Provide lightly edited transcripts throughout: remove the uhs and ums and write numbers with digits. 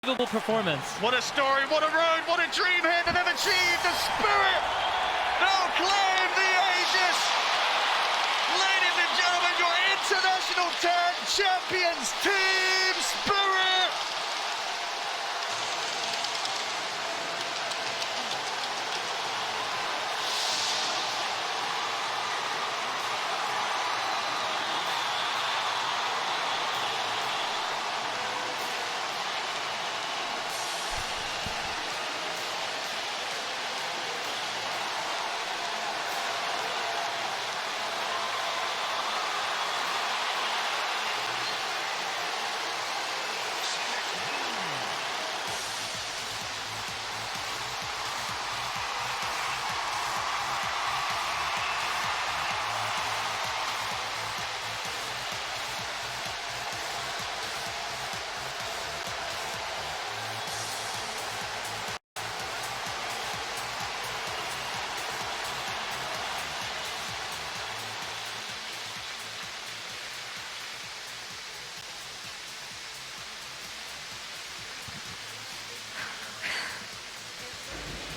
Unbelievable performance. What a story, what a road, what a dream here that they've achieved. The Spirit now claim the Aegis. Ladies and gentlemen, your International 10 champions, Team Spirit.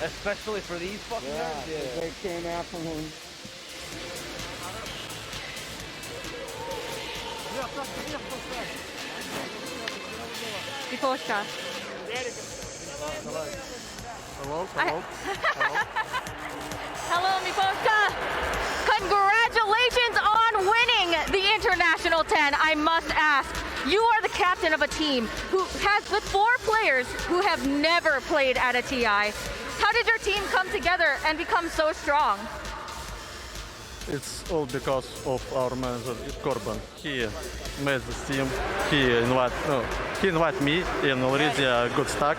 Especially for these fucking guys. Yeah, they came after him. Miposhka. Hello? Hello, Miposhka. Congratulations on winning the International 10. I must ask, you are the captain of a team who has with 4 players who have never played at a TI. How did your team come together and become so strong? It's all because of our manager, Korban. He made this team. He invited me in already a good start.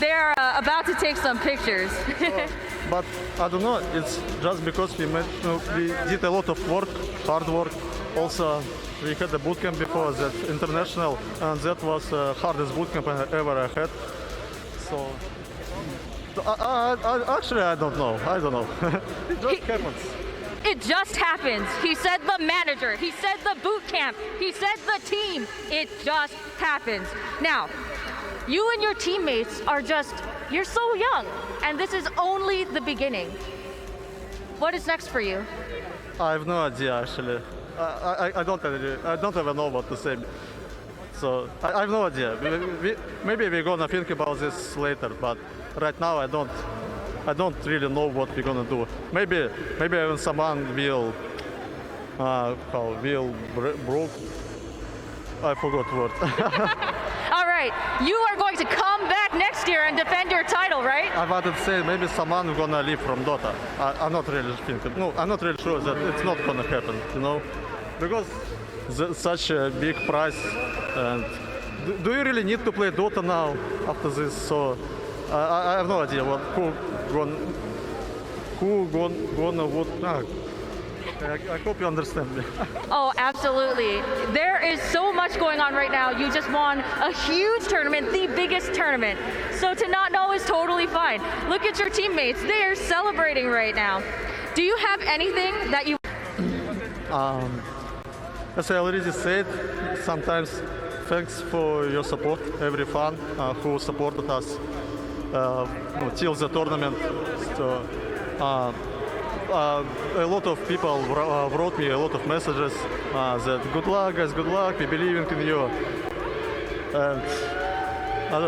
They're about to take some pictures. But I don't know, it's just because we did a lot of work, hard work. Also, we had a bootcamp before that international, and that was the hardest bootcamp I ever had. So, actually, I don't know. It just happens. It just happens. He said the manager. He said the boot camp. He said the team. It just happens. Now, you and your teammates are you're so young, and this is only the beginning. What is next for you? I have no idea, actually. I don't even know what to say. So I have no idea. Maybe we're gonna think about this later, but right now I don't really know what we're gonna do. Maybe even someone will broke. I forgot word. All right, you are going to come back next year and defend your title, right? I wanted to say maybe someone gonna leave from Dota. I'm not really thinking. No, I'm not really sure that it's not gonna happen. Because such a big prize. And do you really need to play Dota now after this? So I have no idea I hope you understand me. Oh, absolutely. There is so much going on right now. You just won a huge tournament, the biggest tournament. So to not know is totally fine. Look at your teammates. They are celebrating right now. Do you have anything that you... As I already said, sometimes thanks for your support, every fan who supported us till the tournament. So, a lot of people wrote me a lot of messages that good luck guys, good luck, we believe in you. And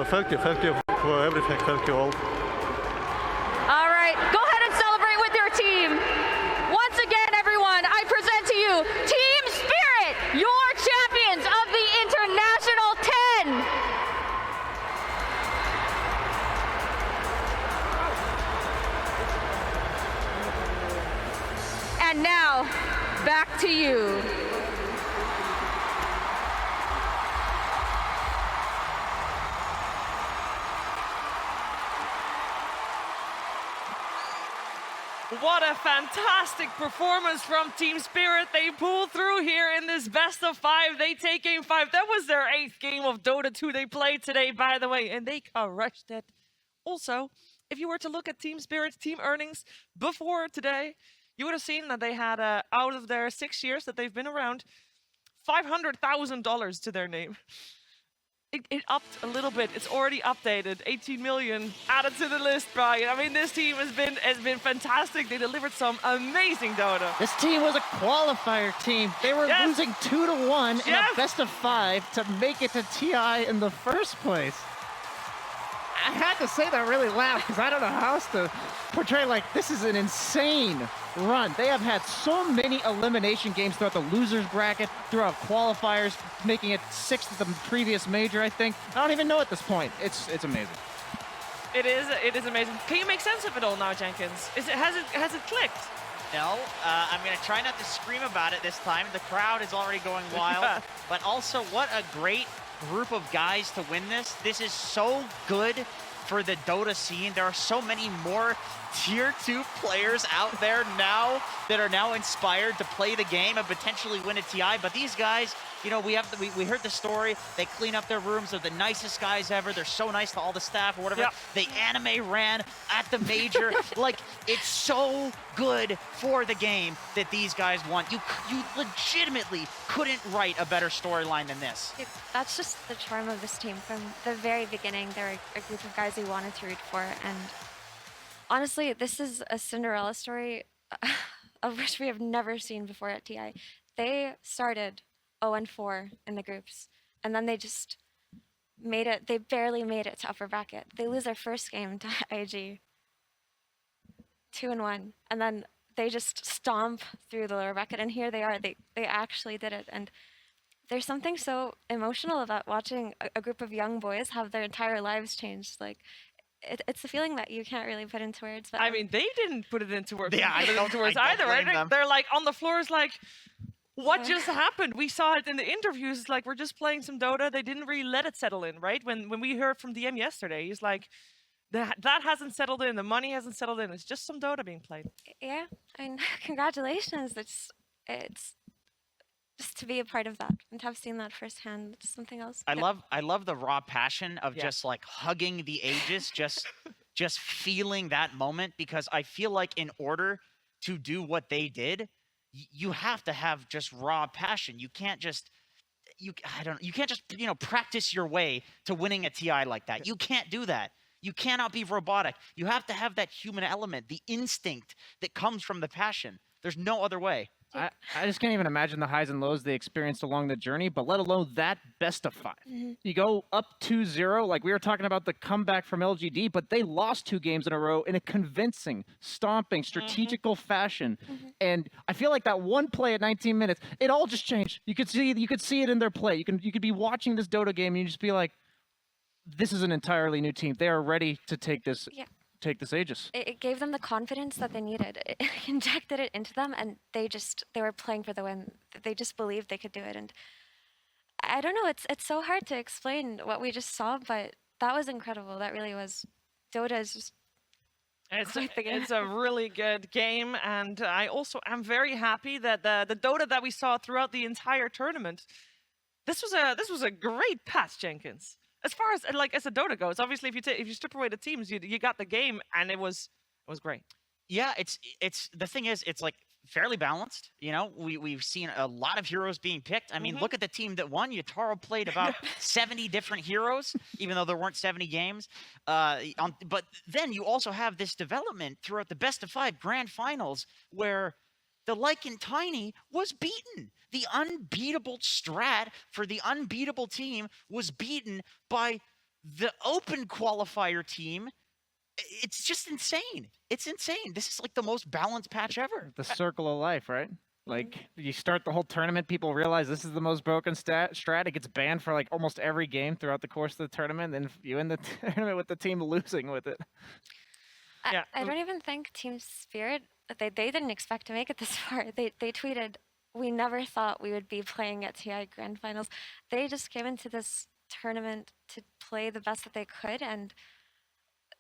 thank you for everything, thank you all. All right, go ahead and celebrate with your team. Once again, everyone, I present to you Team Spirit, your champions of the International 10. And now, back to you. What a fantastic performance from Team Spirit. They pull through here in this best of 5. They take game 5. That was their 8th game of Dota 2 they played today, by the way, and they crushed it. Also, if you were to look at Team Spirit's team earnings before today, you would have seen that they had, out of their 6 years that they've been around, $500,000 to their name. It upped a little bit. It's already updated. 18 million added to the list, Brian. I mean, this team has been fantastic. They delivered some amazing Dota. This team was a qualifier team. They were losing 2-1 in a best of 5 to make it to TI in the first place. I had to say that really loud because I don't know how else to portray, like, this is an insane run. They have had so many elimination games throughout the losers bracket, throughout qualifiers, making it 6th at the previous major, I think. I don't even know at this point. It's amazing. It is amazing. Can you make sense of it all now, Jenkins? Has it clicked? No, I'm going to try not to scream about it this time. The crowd is already going wild. But also, what a great group of guys to win this. This is so good for the Dota scene. There are so many more tier 2 players out there now that are now inspired to play the game and potentially win a TI. But these guys, you know, we heard the story. They clean up their rooms. They're the nicest guys ever. They're so nice to all the staff or whatever. They anime ran at the major. Like, it's so good for the game that these guys won. You legitimately couldn't write a better storyline than this. That's just the charm of this team. From the very beginning, they're a group of guys we wanted to root for, and honestly, this is a Cinderella story of which we have never seen before at TI. They started 0-4 in the groups, and then they just made it. They barely made it to upper bracket. They lose their first game to IG, 2-1, and then they just stomp through the lower bracket, and here they are. They actually did it, and there's something so emotional about watching a group of young boys have their entire lives changed. Like, it's a feeling that you can't really put into words. But I mean, they didn't put it into words. Yeah, I don't either, right? blame them. They're like on the floors, like, what just happened? We saw it in the interviews. Like, we're just playing some Dota. They didn't really let it settle in, right? When we heard from DM yesterday, he's like, that hasn't settled in. The money hasn't settled in. It's just some Dota being played. yeah, I mean, congratulations. It's just to be a part of that and to have seen that firsthand. It's something else. I love the raw passion of just like hugging the Aegis, just feeling that moment, because I feel like in order to do what they did, you have to have just raw passion. You can't just you can't just, you know, practice your way to winning a TI like that. You can't do that. You cannot be robotic. You have to have that human element, the instinct that comes from the passion. There's no other way. I just can't even imagine the highs and lows they experienced along the journey, but let alone that best of 5. You go up 2-0, like we were talking about the comeback from LGD, but they lost 2 games in a row in a convincing, stomping, strategical fashion. And I feel like that one play at 19 minutes, it all just changed. You could see it in their play. You could be watching this Dota game and you just be like, this is an entirely new team. They are ready to take this. Take this Aegis. It gave them the confidence that they needed. It injected it into them, and they were playing for the win. They just believed they could do it, and I don't know. It's so hard to explain what we just saw, but that was incredible. That really was. Dota is just. It's a really good game, and I also am very happy that the Dota that we saw throughout the entire tournament. This was a great patch, Jenkins. As far as as a Dota goes, obviously if you strip away the teams, you got the game, and it was great. Yeah, it's the thing is, it's like fairly balanced. You know, we've seen a lot of heroes being picked. I mean, look at the team that won. Yataro played about 70 different heroes, even though there weren't 70 games. But then you also have this development throughout the best of 5 grand finals where the Lycan Tiny was beaten. The unbeatable strat for the unbeatable team was beaten by the open qualifier team. It's just insane. It's insane. This is like the most balanced patch ever. The circle of life, right? Like, you start the whole tournament, people realize this is the most broken strat. It gets banned for like almost every game throughout the course of the tournament, and you end the tournament with the team losing with it. I don't even think Team Spirit, they didn't expect to make it this far. They tweeted, "We never thought we would be playing at TI Grand Finals." They just came into this tournament to play the best that they could, and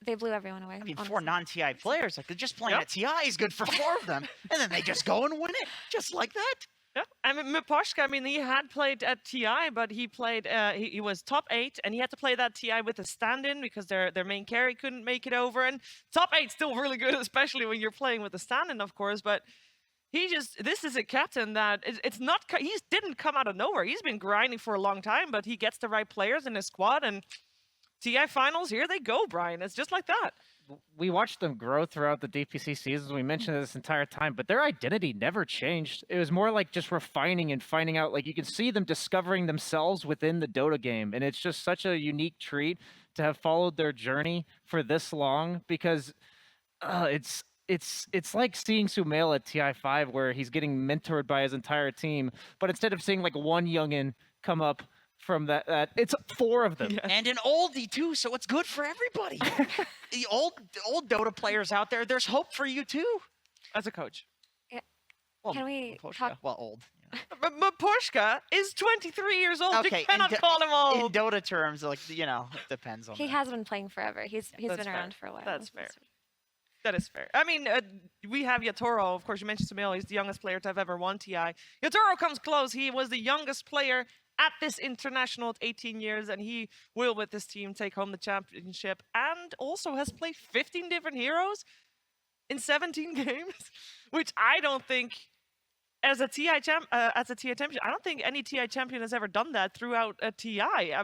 they blew everyone away. I mean, honestly. 4 non-TI players, like, they're just playing at TI is good for 4 of them, and then they just go and win it, just like that. Yeah, I mean, Miposhka, I mean, he had played at TI, but he played, he was top 8, and he had to play that TI with a stand-in because their main carry couldn't make it over. And top 8 still really good, especially when you're playing with a stand-in, of course. But This is a captain that it's not, he didn't come out of nowhere. He's been grinding for a long time, but he gets the right players in his squad, and TI finals, here they go, Brian. It's just like that. We watched them grow throughout the DPC seasons. We mentioned it this entire time, but their identity never changed. It was more like just refining and finding out. Like, you can see them discovering themselves within the Dota game, and it's just such a unique treat to have followed their journey for this long, because it's like seeing Sumail at TI5, where he's getting mentored by his entire team, but instead of seeing like one youngin come up from that it's 4 of them. Yeah. And an oldie too, so it's good for everybody. The old Dota players out there, there's hope for you too. As a coach. Well, Can we Pushka, talk? well, old. But Pushka is 23 years old. Okay, You cannot call him In old. Dota terms, like, it depends on He that. has been playing forever. He's That's been fair. around for a while. That's fair. That is fair. I mean, we have Yatoro. Of course, you mentioned Sumail. He's the youngest player to have ever won TI. Yatoro comes close. He was the youngest player at this international at 18 years, and he will, with this team, take home the championship, and also has played 15 different heroes in 17 games, which I don't think, as a TI champion, I don't think any TI champion has ever done that throughout a TI.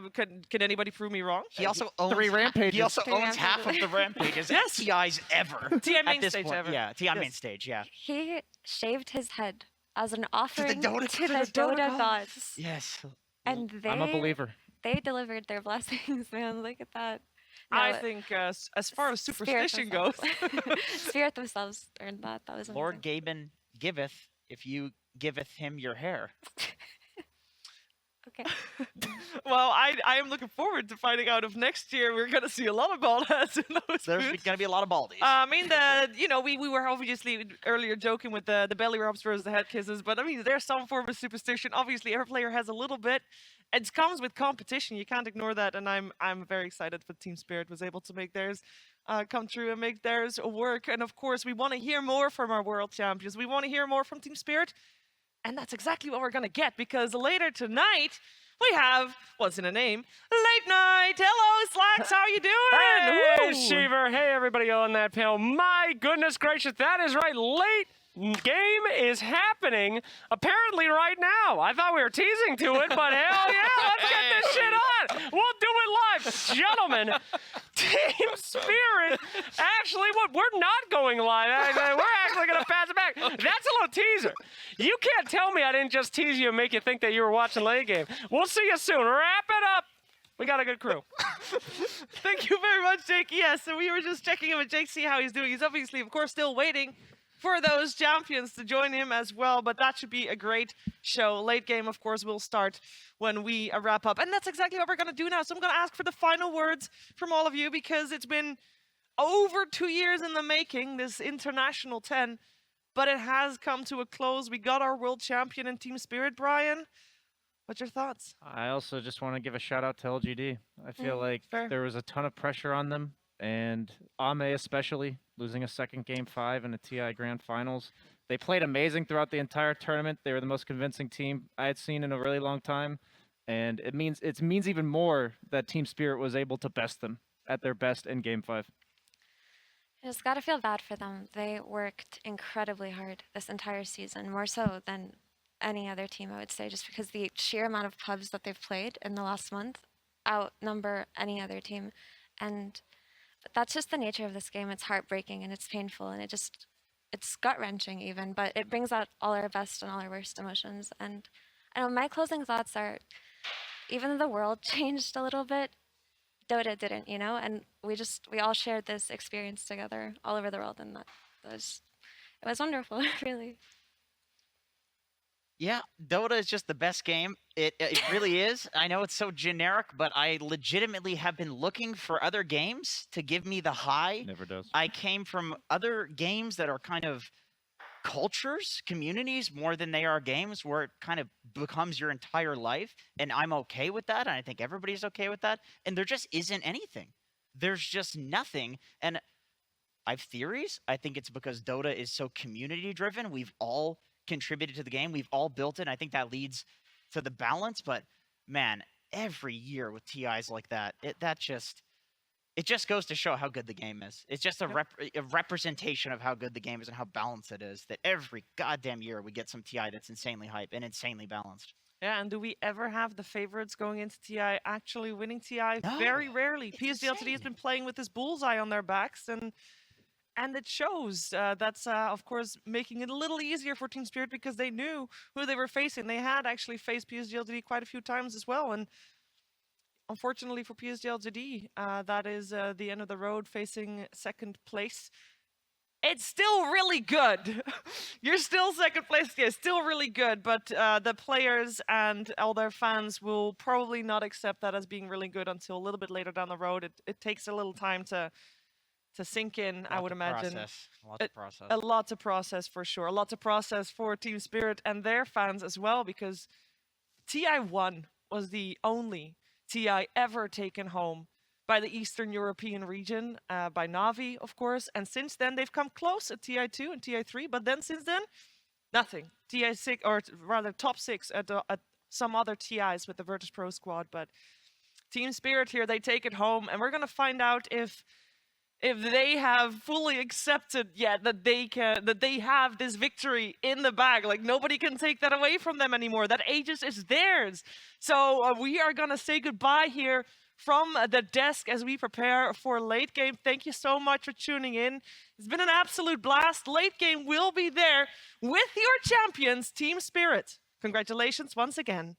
Can anybody prove me wrong? He also owns 3 rampages. He also 3 owns half of rampages. the rampages Yes. TI's ever. TI main at this stage point. ever. Yeah, TI main Yes. stage. Yeah. He shaved his head as an offering Dota- to to the the Dota Dota gods. gods. Yes. And I'm a believer. they delivered their blessings, man. Look at that. I No, think as far as Spirit superstition goes, themselves. Spirit themselves earned that. That was Lord amazing. Gaben giveth if you giveth him your hair. Okay. well, I am looking forward to finding out if next year we're going to see a lot of bald heads in those There's boots. going to be a lot of baldies. I mean, we were obviously earlier joking with the belly rubs versus the head kisses, but I mean, there's some form of superstition. Obviously, every player has a little bit. It comes with competition. You can't ignore that, and I'm very excited that Team Spirit was able to make theirs come true and make theirs work. And of course, we want to hear more from our world champions. We want to hear more from Team Spirit, and that's exactly what we're gonna get, because later tonight we have what's in a name, late night. Hello, Slacks. How you doing? Hey, Woo! Sheever. Hey, everybody on that panel. My goodness gracious, that is right. Late game is happening apparently right now. I thought we were teasing to it, but hell yeah, let's get this shit on. We'll do it live. Gentlemen, Team Spirit, actually, we're not going live. We're actually going to pass it back. That's a little teaser. You can't tell me I didn't just tease you and make you think that you were watching late game. We'll see you soon. Wrap it up. We got a good crew. Thank you very much, Jake. Yes, so we were just checking in with Jake, see how he's doing. He's obviously, of course, still waiting for those champions to join him as well, but that should be a great show. Late game, of course, will start when we wrap up, and that's exactly what we're going to do now. So I'm going to ask for the final words from all of you, because it's been over 2 years in the making, this International 10, but it has come to a close. We got our world champion in Team Spirit. Brian, what's your thoughts? I also just want to give a shout out to LGD. I feel like fair. there was a ton of pressure on them, and Ame especially, losing a second Game 5 in the TI Grand Finals. They played amazing throughout the entire tournament. They were the most convincing team I had seen in a really long time, and it means even more that Team Spirit was able to best them at their best in Game 5. I just gotta feel bad for them. They worked incredibly hard this entire season, more so than any other team, I would say, just because the sheer amount of pubs that they've played in the last month outnumber any other team. And that's just the nature of this game. It's heartbreaking and it's painful, and it's gut-wrenching even, but it brings out all our best and all our worst emotions. And I know my closing thoughts are, even though the world changed a little bit, Dota didn't, and we all shared this experience together all over the world, and it was wonderful, really. Yeah, Dota is just the best game. It really is. I know it's so generic, but I legitimately have been looking for other games to give me the high. Never does. I came from other games that are kind of cultures, communities, more than they are games, where it kind of becomes your entire life. And I'm okay with that. And I think everybody's okay with that. And there just isn't anything. There's just nothing. And I have theories. I think it's because Dota is so community driven. We've all contributed to the game. We've all built it. And I think that leads to the balance. But man, every year with TIs like that, it just goes to show how good the game is. It's just a representation of how good the game is and how balanced it is, that every goddamn year we get some TI that's insanely hype and insanely balanced. Yeah, and do we ever have the favorites going into TI actually winning TI? No, Very rarely. it's PSG LTD has insane. been playing with this bullseye on their backs, and it shows. That's, of course, making it a little easier for Team Spirit because they knew who they were facing. They had actually faced PSG LTD quite a few times as well, and unfortunately for PSG LTD, that is the end of the road facing second place. It's still really good. You're still second place. Yeah, still really good, but the players and all their fans will probably not accept that as being really good until a little bit later down the road. It takes a little time to sink in, I would imagine. A lot to process. A lot to process for sure. A lot to process for Team Spirit and their fans as well, because TI1 was the only TI ever taken home by the Eastern European region, by Navi, of course. And since then, they've come close at TI2 and TI3, but then since then, nothing. TI6, or rather top 6 at some other TIs with the Virtus Pro squad. But Team Spirit here, they take it home, and we're going to find out if they have fully accepted yet that they have this victory in the bag. Like, nobody can take that away from them anymore. That Aegis is theirs. So we are gonna say goodbye here from the desk as we prepare for late game. Thank you so much for tuning in. It's been an absolute blast. Late game will be there with your champions, Team Spirit. Congratulations once again.